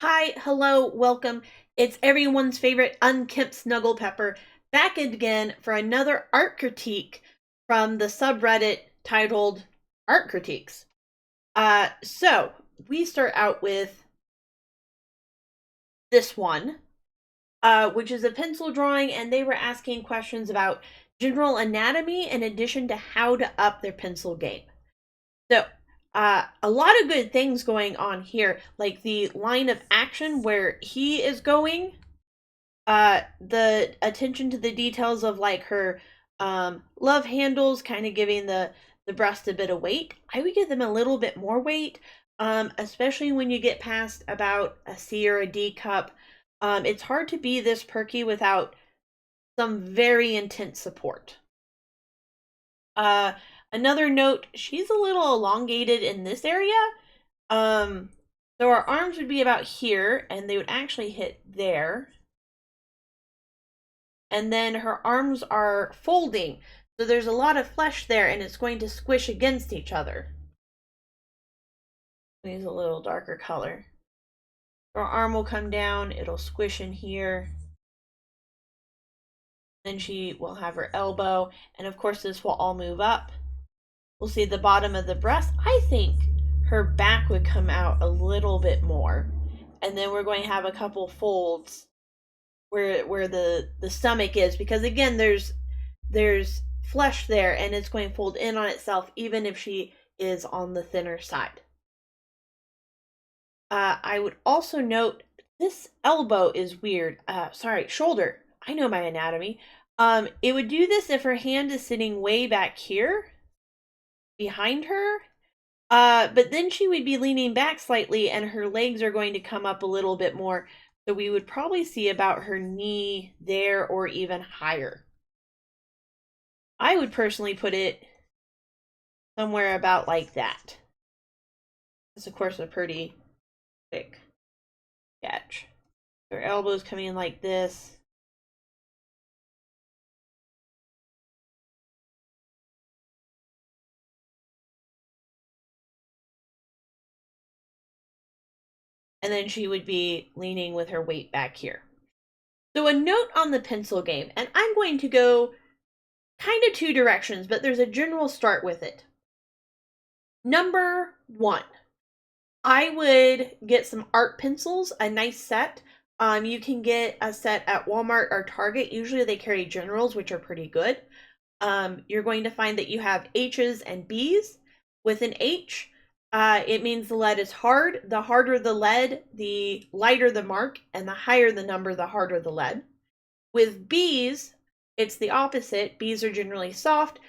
Hi, hello, welcome. It's everyone's favorite unkempt snuggle pepper back again for another art critique from the subreddit titled Art Critiques. So we start out with this one, which is a pencil drawing, and they were asking questions about general anatomy in addition to how to up their pencil game. So, a lot of good things going on here, like the line of action where he is going, the attention to the details of like her love handles, kind of giving the breast a bit of weight. I would give them a little bit more weight, especially when you get past about a C or a D cup. It's hard to be this perky without some very intense support. uh Another note, she's a little elongated in this area. um so our arms would be about here and they would actually hit there, and then her arms are folding. So there's a lot of flesh there and it's going to squish against each other. Use a little darker color. Her arm will come down, it'll squish in here. Then she will have her elbow, and of course this will all move up. We'll see the bottom of the breast. I think her back would come out a little bit more. And then we're going to have a couple folds where the stomach is, because again there's flesh there and it's going to fold in on itself even if she is on the thinner side. I would also note this elbow is weird. Sorry, shoulder. I know my anatomy. It would do this if her hand is sitting way back here behind her. But then she would be leaning back slightly and her legs are going to come up a little bit more. So we would probably see about her knee there or even higher. I would personally put it somewhere about like that. It's of course a pretty thick sketch. Her elbows coming in like this. And then she would be leaning with her weight back here. So a note on the pencil game, and I'm going to go kind of two directions, but there's a general start with it. Number one, I would get some art pencils, a nice set. You can get a set at Walmart or Target. Usually they carry generals, which are pretty good. You're going to find that you have H's and B's. With an H, it means the lead is hard. The harder the lead, the lighter the mark, and the higher the number, the harder the lead. With B's, it's the opposite. B's are generally soft.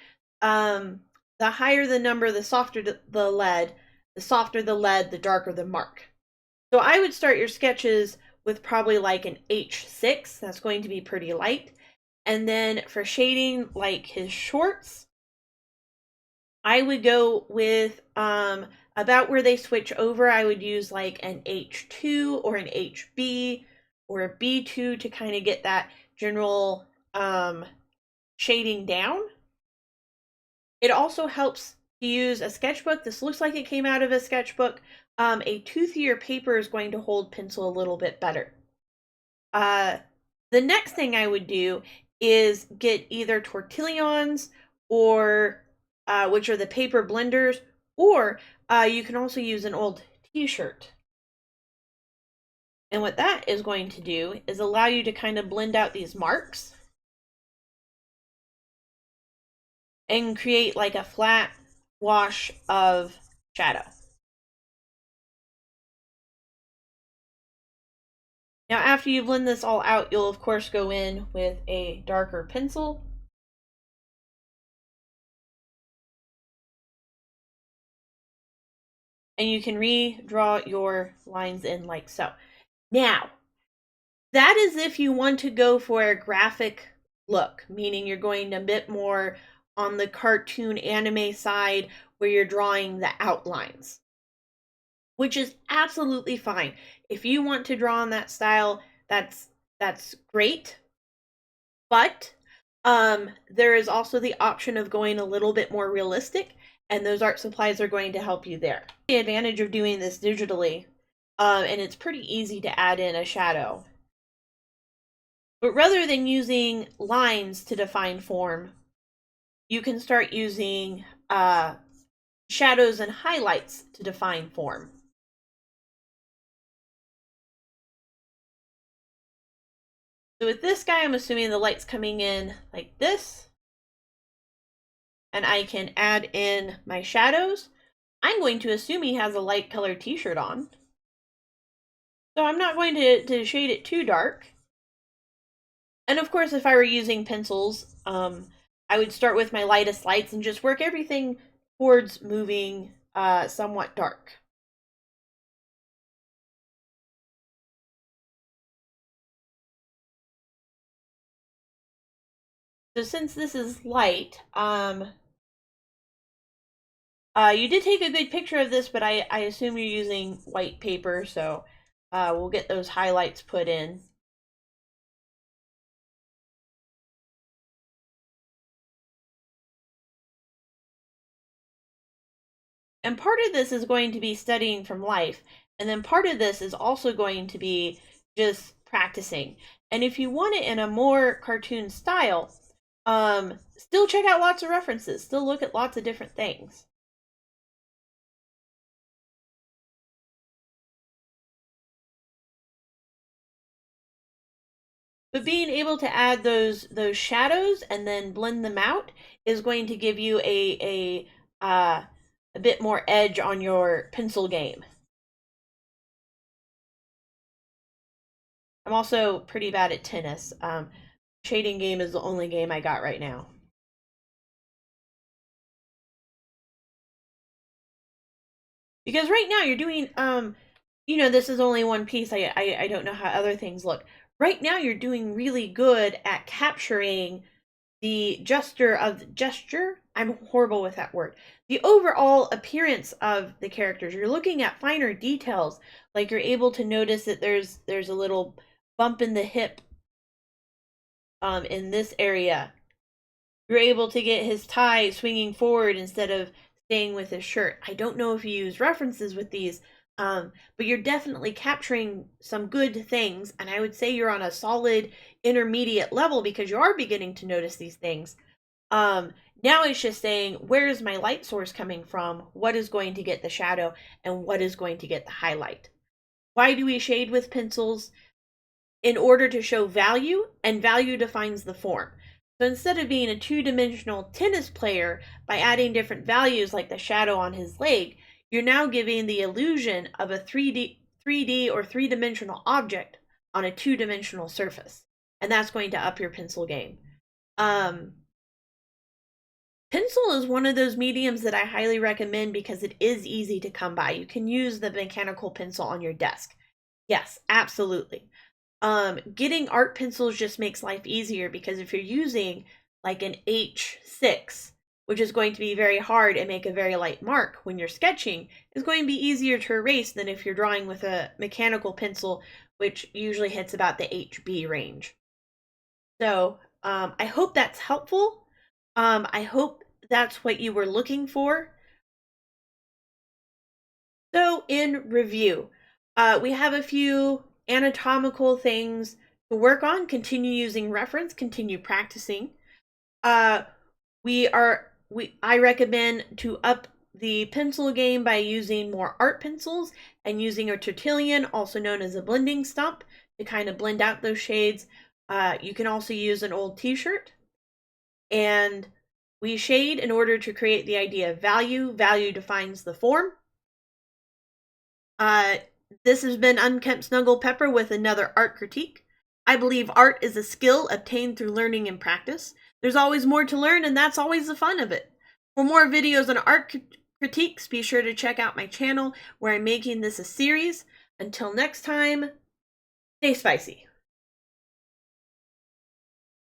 The higher the number, the softer the lead. The softer the lead, the darker the mark. So I would start your sketches with probably like an H6. That's going to be pretty light. And then for shading, like his shorts, I would go with about where they switch over. I would use like an H2 or an HB or a B2 to kind of get that general shading down. It also helps to use a sketchbook. This looks like it came out of a sketchbook. A toothier paper is going to hold pencil a little bit better. The next thing I would do is get either tortillons or which are the paper blenders, or you can also use an old t-shirt. And what that is going to do is allow you to kind of blend out these marks and create like a flat wash of shadow. Now after you blend this all out, you'll of course go in with a darker pencil. And you can redraw your lines in like so. Now, that is if you want to go for a graphic look, meaning you're going a bit more on the cartoon anime side where you're drawing the outlines, which is absolutely fine. If you want to draw in that style, that's great. But there is also the option of going a little bit more realistic, and those art supplies are going to help you there. The advantage of doing this digitally and it's pretty easy to add in a shadow. But rather than using lines to define form, you can start using shadows and highlights to define form. So with this guy, I'm assuming the light's coming in like this, and I can add in my shadows. I'm going to assume he has a light colored t-shirt on. So I'm not going to shade it too dark. And of course, if I were using pencils, I would start with my lightest lights and just work everything towards moving somewhat dark. So since this is light, you did take a good picture of this, but I assume you're using white paper, so we'll get those highlights put in. And part of this is going to be studying from life, and then part of this is also going to be just practicing. And if you want it in a more cartoon style, still check out lots of references, still look at lots of different things. But being able to add those shadows and then blend them out is going to give you a bit more edge on your pencil game. I'm also pretty bad at tennis. Shading game is the only game I got right now. Because right now you're doing this is only one piece. I don't know how other things look. Right now you're doing really good at capturing the gesture. I'm horrible with that word. The overall appearance of the characters. You're looking at finer details, like you're able to notice that there's a little bump in the hip in this area. You're able to get his tie swinging forward instead of staying with his shirt. I don't know if you use references with these, but you're definitely capturing some good things, and I would say you're on a solid intermediate level because you are beginning to notice these things. Now it's just saying, where is my light source coming from? What is going to get the shadow, and what is going to get the highlight? Why do we shade with pencils? In order to show value, and value defines the form. So instead of being a two-dimensional tennis player by adding different values like the shadow on his leg, you're now giving the illusion of a 3D or three-dimensional object on a two-dimensional surface. And that's going to up your pencil game. Pencil is one of those mediums that I highly recommend because it is easy to come by. You can use the mechanical pencil on your desk. Yes, absolutely. Getting art pencils just makes life easier because if you're using like an H6, which is going to be very hard and make a very light mark when you're sketching, is going to be easier to erase than if you're drawing with a mechanical pencil, which usually hits about the HB range. So I hope that's helpful. I hope that's what you were looking for. So in review, we have a few anatomical things to work on. Continue using reference, continue practicing. I recommend to up the pencil game by using more art pencils and using a Tertullian, also known as a blending stump, to kind of blend out those shades. You can also use an old t-shirt. And we shade in order to create the idea of value. Value defines the form. This has been Unkempt Snuggle Pepper with another art critique. I believe art is a skill obtained through learning and practice. There's always more to learn, and that's always the fun of it. For more videos on art critiques, be sure to check out my channel where I'm making this a series. Until next time, stay spicy.